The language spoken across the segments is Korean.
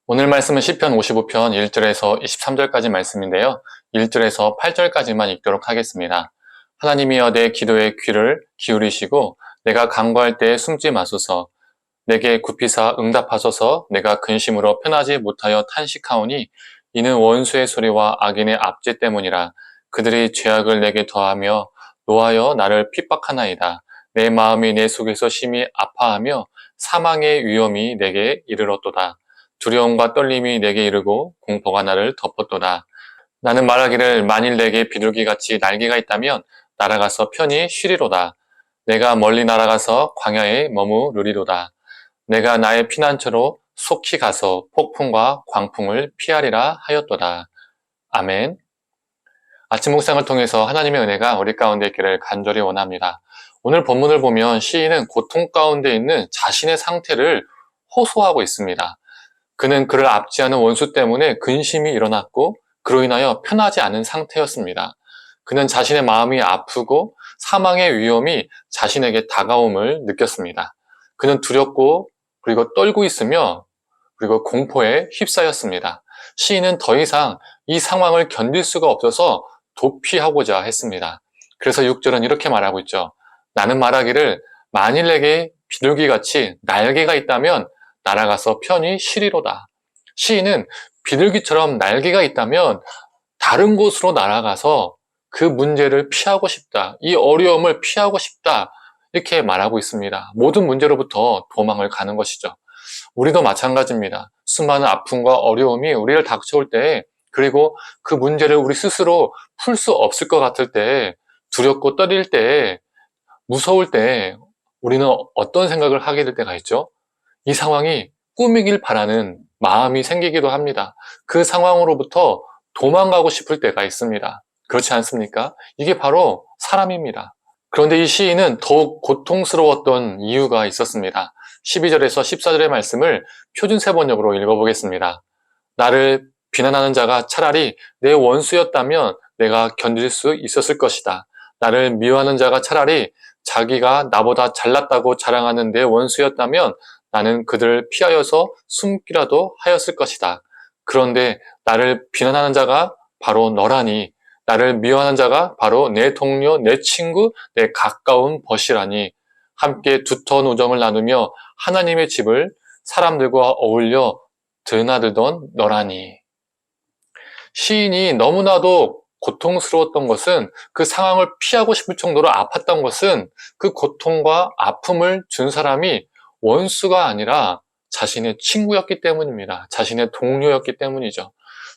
오늘 말씀은 시편 55편 1절에서 23절까지 말씀인데요. 1절에서 8절까지만 읽도록 하겠습니다. 하나님이여 내 기도에 귀를 기울이시고 내가 간구할 때에 숨지 마소서. 내게 굽히사 응답하소서. 내가 근심으로 편하지 못하여 탄식하오니 이는 원수의 소리와 악인의 압제 때문이라. 그들이 죄악을 내게 더하며 노하여 나를 핍박하나이다. 내 마음이 내 속에서 심히 아파하며 사망의 위험이 내게 이르렀도다. 두려움과 떨림이 내게 이르고 공포가 나를 덮었도다. 나는 말하기를 만일 내게 비둘기같이 날개가 있다면 날아가서 편히 쉬리로다. 내가 멀리 날아가서 광야에 머무르리로다. 내가 나의 피난처로 속히 가서 폭풍과 광풍을 피하리라 하였도다. 아멘. 아침 묵상을 통해서 하나님의 은혜가 우리 가운데 있기를 간절히 원합니다. 오늘 본문을 보면 시인은 고통 가운데 있는 자신의 상태를 호소하고 있습니다. 그는 그를 압제하는 원수 때문에 근심이 일어났고 그로 인하여 편하지 않은 상태였습니다. 그는 자신의 마음이 아프고 사망의 위험이 자신에게 다가옴을 느꼈습니다. 그는 두렵고 그리고 떨고 있으며 그리고 공포에 휩싸였습니다. 시인은 더 이상 이 상황을 견딜 수가 없어서 도피하고자 했습니다. 그래서 6절은 이렇게 말하고 있죠. 나는 말하기를 만일 내게 비둘기같이 날개가 있다면 날아가서 편히 쉬리로다. 시인은 비둘기처럼 날개가 있다면 다른 곳으로 날아가서 그 문제를 피하고 싶다. 이 어려움을 피하고 싶다. 이렇게 말하고 있습니다. 모든 문제로부터 도망을 가는 것이죠. 우리도 마찬가지입니다. 수많은 아픔과 어려움이 우리를 닥쳐올 때, 그리고 그 문제를 우리 스스로 풀 수 없을 것 같을 때, 두렵고 떨릴 때, 무서울 때 우리는 어떤 생각을 하게 될 때가 있죠? 이 상황이 꿈이길 바라는 마음이 생기기도 합니다. 그 상황으로부터 도망가고 싶을 때가 있습니다. 그렇지 않습니까? 이게 바로 사람입니다. 그런데 이 시인은 더욱 고통스러웠던 이유가 있었습니다. 12절에서 14절의 말씀을 표준세번역으로 읽어보겠습니다. 나를 비난하는 자가 차라리 내 원수였다면 내가 견딜 수 있었을 것이다. 나를 미워하는 자가 차라리 자기가 나보다 잘났다고 자랑하는 내 원수였다면 나는 그들을 피하여서 숨기라도 하였을 것이다. 그런데 나를 비난하는 자가 바로 너라니, 나를 미워하는 자가 바로 내 동료, 내 친구, 내 가까운 벗이라니, 함께 두터운 우정을 나누며 하나님의 집을 사람들과 어울려 드나들던 너라니. 시인이 너무나도 고통스러웠던 것은, 그 상황을 피하고 싶을 정도로 아팠던 것은 그 고통과 아픔을 준 사람이 원수가 아니라 자신의 친구였기 때문입니다. 자신의 동료였기 때문이죠.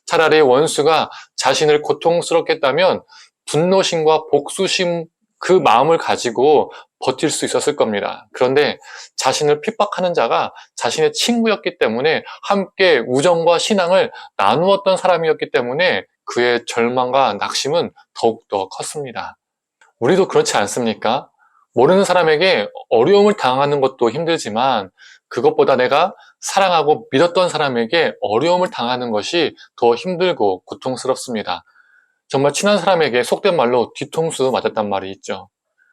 차라리 원수가 자신을 고통스럽게 했다면 분노심과 복수심, 그 마음을 가지고 버틸 수 있었을 겁니다. 그런데 자신을 핍박하는 자가 자신의 친구였기 때문에 함께 우정과 신앙을 나누었던 사람이었기 때문에 그의 절망과 낙심은 더욱더 컸습니다. 우리도 그렇지 않습니까? 모르는 사람에게 어려움을 당하는 것도 힘들지만 그것보다 내가 사랑하고 믿었던 사람에게 어려움을 당하는 것이 더 힘들고 고통스럽습니다. 정말 친한 사람에게 속된 말로 뒤통수 맞았단 말이 있죠.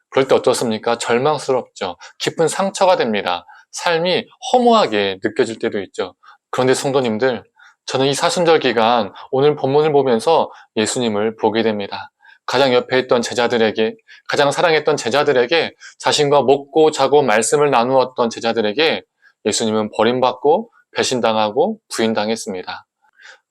그럴 때 어떻습니까? 절망스럽죠. 깊은 상처가 됩니다. 삶이 허무하게 느껴질 때도 있죠. 그런데 성도님들, 저는 이 사순절 기간 오늘 본문을 보면서 예수님을 보게 됩니다. 가장 옆에 있던 제자들에게, 가장 사랑했던 제자들에게, 자신과 먹고 자고 말씀을 나누었던 제자들에게 예수님은 버림받고 배신당하고 부인당했습니다.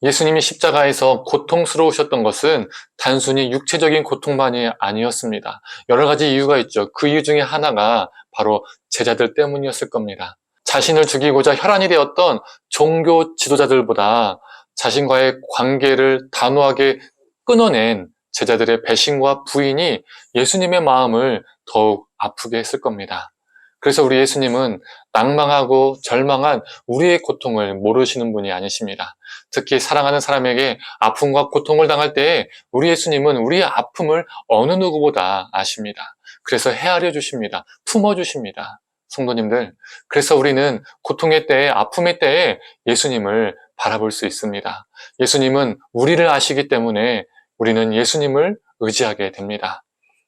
예수님이 십자가에서 고통스러우셨던 것은 단순히 육체적인 고통만이 아니었습니다. 여러 가지 이유가 있죠. 그 이유 중에 하나가 바로 제자들 때문이었을 겁니다. 자신을 죽이고자 혈안이 되었던 종교 지도자들보다 자신과의 관계를 단호하게 끊어낸 제자들의 배신과 부인이 예수님의 마음을 더욱 아프게 했을 겁니다. 그래서 우리 예수님은 낭망하고 절망한 우리의 고통을 모르시는 분이 아니십니다. 특히 사랑하는 사람에게 아픔과 고통을 당할 때에 우리 예수님은 우리의 아픔을 어느 누구보다 아십니다. 그래서 헤아려 주십니다. 품어 주십니다. 성도님들, 그래서 우리는 고통의 때에, 아픔의 때에 예수님을 바라볼 수 있습니다. 예수님은 우리를 아시기 때문에 우리는 예수님을 의지하게 됩니다.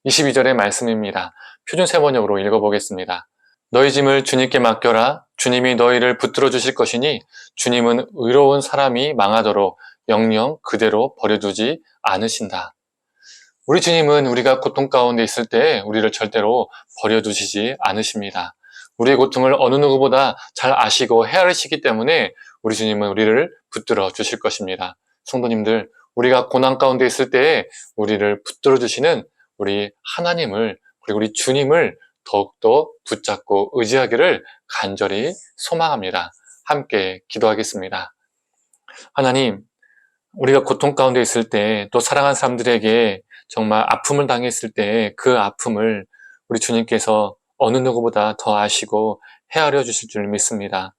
22절의 말씀입니다. 표준세번역으로 읽어보겠습니다. 너희 짐을 주님께 맡겨라. 주님이 너희를 붙들어 주실 것이니 주님은 의로운 사람이 망하도록 영영 그대로 버려두지 않으신다. 우리 주님은 우리가 고통 가운데 있을 때 우리를 절대로 버려두시지 않으십니다. 우리의 고통을 어느 누구보다 잘 아시고 헤아리시기 때문에 우리 주님은 우리를 붙들어 주실 것입니다. 성도님들, 우리가 고난 가운데 있을 때 우리를 붙들어 주시는 우리 하나님을, 그리고 우리 주님을 더욱더 붙잡고 의지하기를 간절히 소망합니다. 함께 기도하겠습니다. 하나님, 우리가 고통 가운데 있을 때, 또 사랑하는 사람들에게 정말 아픔을 당했을 때 그 아픔을 우리 주님께서 어느 누구보다 더 아시고 헤아려 주실 줄 믿습니다.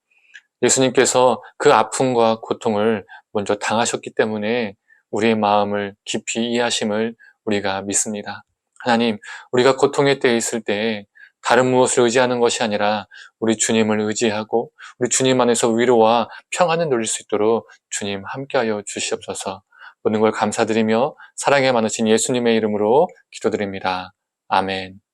예수님께서 그 아픔과 고통을 먼저 당하셨기 때문에 우리의 마음을 깊이 이해하심을 우리가 믿습니다. 하나님, 우리가 고통의 때에 있을 때 다른 무엇을 의지하는 것이 아니라 우리 주님을 의지하고 우리 주님 안에서 위로와 평안을 누릴 수 있도록 주님 함께하여 주시옵소서. 모든 걸 감사드리며 사랑에 많으신 예수님의 이름으로 기도드립니다. 아멘.